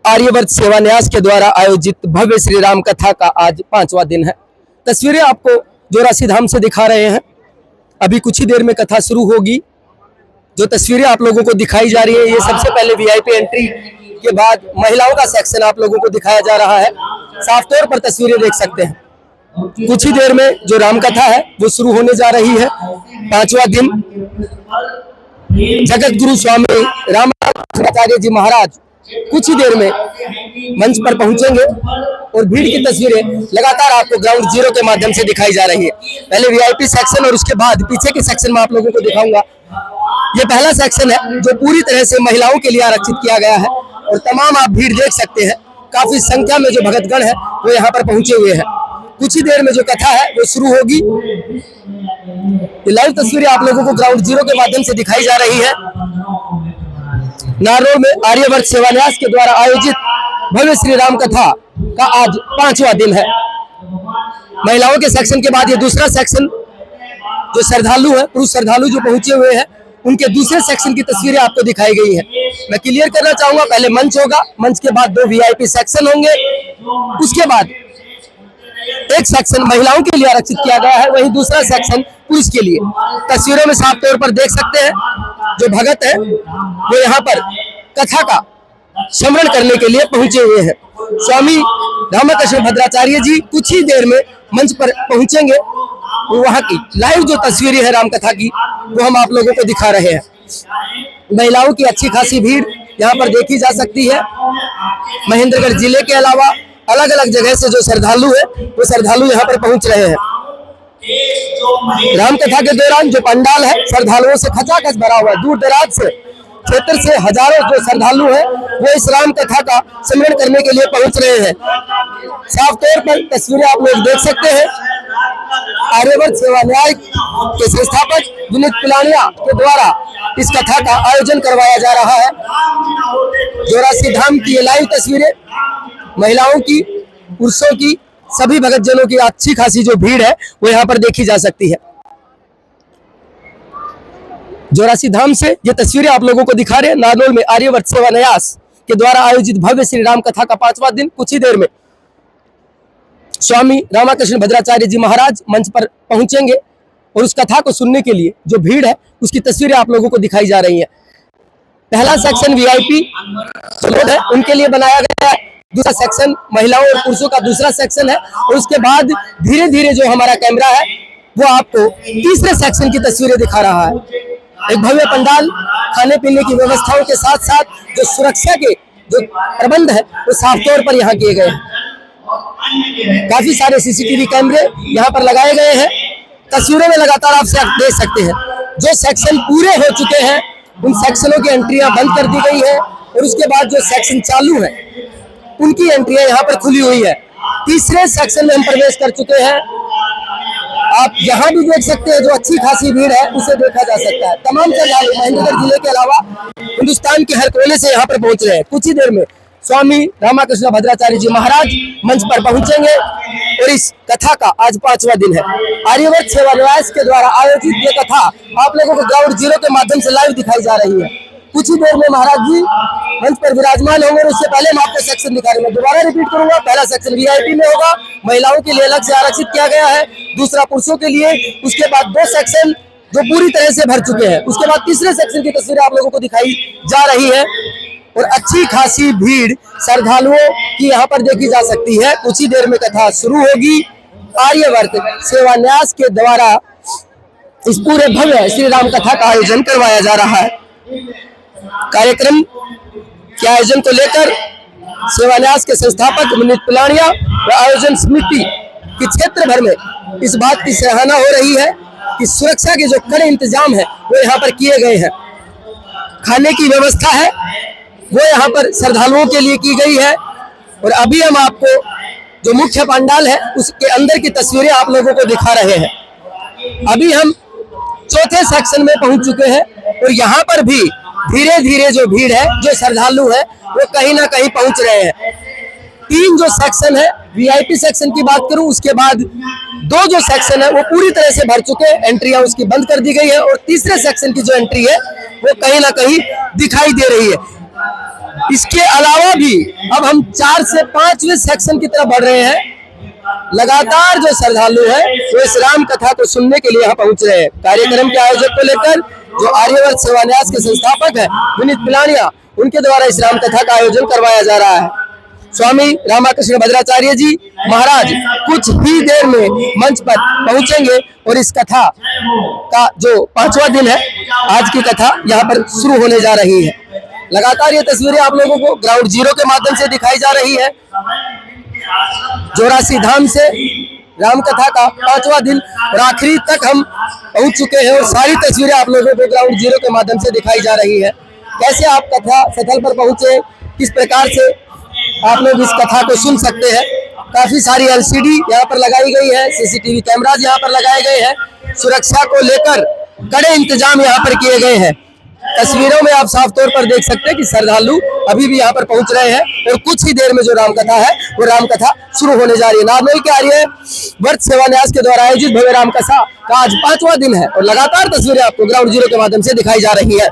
आर्यवर्त सेवा न्यास के द्वारा आयोजित भव्य श्री राम कथा का आज 5वां दिन है। तस्वीरें आपको जोरासी धाम से दिखा रहे हैं। अभी कुछ ही देर में कथा शुरू होगी। जो तस्वीरें आप लोगों को दिखाई जा रही है, ये सबसे पहले वीआईपी एंट्री के बाद महिलाओं का सेक्शन आप लोगों को दिखाया जा रहा है। साफ तौर पर तस्वीरें देख सकते हैं। कुछ ही देर में जो राम कथा है वो शुरू होने जा रही है। 5वां दिन जगत गुरु स्वामी रामाचार्य जी महाराज कुछ ही देर में मंच पर पहुंचेंगे और भीड़ की तस्वीरें लगातार आपको ग्राउंड जीरो के माध्यम से दिखाई जा रही है। पहले वीआईपी सेक्शन और उसके बाद पीछे के सेक्शन में आप लोगों को दिखाऊंगा। ये पहला सेक्शन है जो पूरी तरह से महिलाओं के लिए आरक्षित किया गया है और तमाम आप भीड़ देख सकते हैं। काफी संख्या में जो भगतगण है वो यहाँ पर पहुंचे हुए हैं। कुछ ही देर में जो कथा है वो शुरू होगी। लाइव तस्वीरें आप लोगों को ग्राउंड जीरो के माध्यम से दिखाई जा रही है। नारनौल में आर्यवर्त सेवा न्यास के द्वारा आयोजित भव्य श्री राम कथा का आज 5वां दिन है। महिलाओं के सेक्शन के बाद ये दूसरा सेक्शन जो श्रद्धालु है, पुरुष श्रद्धालु जो पहुंचे हुए हैं, उनके दूसरे सेक्शन की तस्वीरें आपको दिखाई गई हैं। मैं क्लियर करना चाहूंगा, पहले मंच होगा, मंच के बाद 2 वीआईपी सेक्शन होंगे, उसके बाद एक सेक्शन महिलाओं के लिए आरक्षित किया गया है, वहीं दूसरा सेक्शन पुरुष के लिए। तस्वीरों में साफ तौर पर देख सकते हैं जो भगत है वो यहाँ पर कथा का स्मरण करने के लिए पहुंचे हुए हैं। स्वामी रामकृष्ण भद्राचार्य जी कुछ ही देर में मंच पर पहुंचेंगे। वहां की लाइव जो तस्वीरें हैं राम कथा की वो हम आप लोगों को दिखा रहे हैं। महिलाओं की अच्छी खासी भीड़ यहाँ पर देखी जा सकती है। महेंद्रगढ़ जिले के अलावा अलग अलग जगह से जो श्रद्धालु है वो श्रद्धालु यहाँ पर पहुंच रहे हैं। राम कथा के दौरान जो पंडाल है श्रद्धालुओं से खचाखच भरा हुआ है। दूर दराज से क्षेत्र से हजारों जो श्रद्धालु हैं वो इस राम कथा का स्मरण करने के लिए पहुंच रहे हैं। साफ तौर पर तस्वीरें आप लोग देख सकते हैं। आर्यवर्त सेवा न्यास के संस्थापक विनीत पिलानिया के द्वारा इस कथा का आयोजन करवाया जा रहा है। जोरासी धाम की ये लाइव तस्वीरें महिलाओं की, पुरुषों की, सभी भगतजनों की अच्छी खासी जो भीड़ है वो यहाँ पर देखी जा सकती है। जोरासी धाम से ये तस्वीरें आप लोगों को दिखा रहे हैं। नारनौल में आर्यवर्त सेवा न्यास के द्वारा आयोजित भव्य श्री राम कथा का 5वां दिन। कुछ ही देर में स्वामी रामकृष्ण भद्राचार्य जी महाराज मंच पर पहुंचेंगे और उस कथा को सुनने के लिए जो भीड़ है उसकी तस्वीरें आप लोगों को दिखाई जा रही है। पहला सेक्शन वीआईपी लोग है उनके लिए बनाया गया है। दूसरा सेक्शन महिलाओं और पुरुषों का दूसरा सेक्शन है और उसके बाद धीरे धीरे जो हमारा कैमरा है वो आपको तीसरे सेक्शन की तस्वीरें दिखा रहा है। एक भव्य पंडाल, खाने पीने की व्यवस्थाओं के साथ साथ जो सुरक्षा के जो प्रबंध है वो साफ तौर पर यहाँ किए गए हैं। काफी सारे सीसीटीवी कैमरे यहाँ पर लगाए गए हैं। तस्वीरों में लगातार आप देख सकते हैं जो सेक्शन पूरे हो चुके हैं उन सेक्शनों की एंट्रियां बंद कर दी गई है और उसके बाद जो सेक्शन चालू है उनकी एंट्रियां यहाँ पर खुली हुई है। तीसरे सेक्शन में हम प्रवेश कर चुके हैं। आप यहाँ भी देख सकते हैं जो अच्छी खासी भीड़ है उसे देखा जा सकता है। तमाम श्रद्धालु महेंद्रगढ़ जिले के अलावा हिंदुस्तान के हर कोने से यहाँ पर पहुंच रहे हैं। कुछ ही देर में स्वामी रामकृष्ण भद्राचार्य जी महाराज मंच पर पहुंचेंगे और इस कथा का आज 5वां दिन है। आर्यवर्त सेवा न्यास के द्वारा आयोजित ये कथा आप लोगों को ग्राउंड जीरो के माध्यम से लाइव दिखाई जा रही है। कुछ ही देर में महाराज जी मंच पर विराजमान होंगे और उससे पहले मैं आपको सेक्शन दिखा रहा हूँ। मैं दोबारा रिपीट करूंगा, पहला सेक्शन वीआईपी में होगा, महिलाओं के लिए अलग से आरक्षित किया गया है, दूसरा पुरुषों के लिए, उसके बाद 2 सेक्शन जो पूरी तरह से भर चुके हैं, उसके बाद तीसरे सेक्शन की तस्वीरें आप लोगों को दिखाई जा रही है और अच्छी खासी भीड़ श्रद्धालुओं की यहाँ पर देखी जा सकती है। कुछ ही देर में कथा शुरू होगी। आर्यवर्त सेवा न्यास के द्वारा इस पूरे भव्य श्री राम कथा का आयोजन करवाया जा रहा है। कार्यक्रम के आयोजन को लेकर सेवा न्यास के संस्थापक विनीत पिलानिया व आयोजन समिति की क्षेत्र भर में इस बात की सराहना हो रही है कि सुरक्षा के जो कड़े इंतजाम है वो यहाँ पर किए गए हैं। खाने की व्यवस्था है वो यहाँ पर श्रद्धालुओं के लिए की गई है और अभी हम आपको जो मुख्य पंडाल है उसके अंदर की तस्वीरें आप लोगों को दिखा रहे हैं। अभी हम चौथे सेक्शन में पहुंच चुके हैं और यहाँ पर भी धीरे धीरे जो भीड़ है, जो श्रद्धालु है वो कहीं ना कहीं पहुंच रहे हैं। 3 जो सेक्शन है, वीआईपी सेक्शन की बात करूं, उसके बाद 2 जो सेक्शन है वो पूरी तरह से भर चुके हैं, एंट्रियां उसकी बंद कर दी गई है और तीसरे सेक्शन की जो एंट्री है वो कहीं ना कहीं दिखाई दे रही है। इसके अलावा भी अब हम 4 से 5वें सेक्शन की तरफ बढ़ रहे हैं। लगातार जो श्रद्धालु है वो इस राम कथा को सुनने के लिए यहाँ पहुंच रहे हैं। कार्यक्रम के आयोजक को लेकर जो आर्यवर्त सेवा न्यास के संस्थापक है विनीत पिलानिया, उनके द्वारा इस राम कथा का आयोजन करवाया जा रहा है। स्वामी रामकृष्ण भद्राचार्य जी महाराज कुछ ही देर में मंच पर पहुंचेंगे और इस कथा का जो 5वां दिन है, आज की कथा यहाँ पर शुरू होने जा रही है। लगातार ये तस्वीरें आप लोगों को ग्राउंड जीरो के माध्यम से दिखाई जा रही है। जोरासी धाम से राम कथा का 5वां दिन और आखिरी तक हम पहुंच चुके हैं और सारी तस्वीरें आप लोगों को ग्राउंड जीरो के माध्यम से दिखाई जा रही है। कैसे आप कथा स्थल पर पहुंचे, किस प्रकार से आप लोग इस कथा को सुन सकते हैं। काफी सारी एलसीडी यहाँ पर लगाई गई है, सीसीटीवी कैमराज यहाँ पर लगाए गए हैं। सुरक्षा को लेकर कड़े इंतजाम यहाँ पर किए गए हैं। तस्वीरों में आप साफ तौर पर देख सकते हैं कि श्रद्धालु अभी भी यहाँ पर पहुंच रहे हैं और कुछ ही देर में जो रामकथा है वो रामकथा शुरू होने जा रही है। नारनौल के आर्यवर्त सेवा न्यास के द्वारा आयोजित भव्य रामकथा का आज 5वां दिन है और लगातार तस्वीरें आपको ग्राउंड जीरो के माध्यम से दिखाई जा रही है।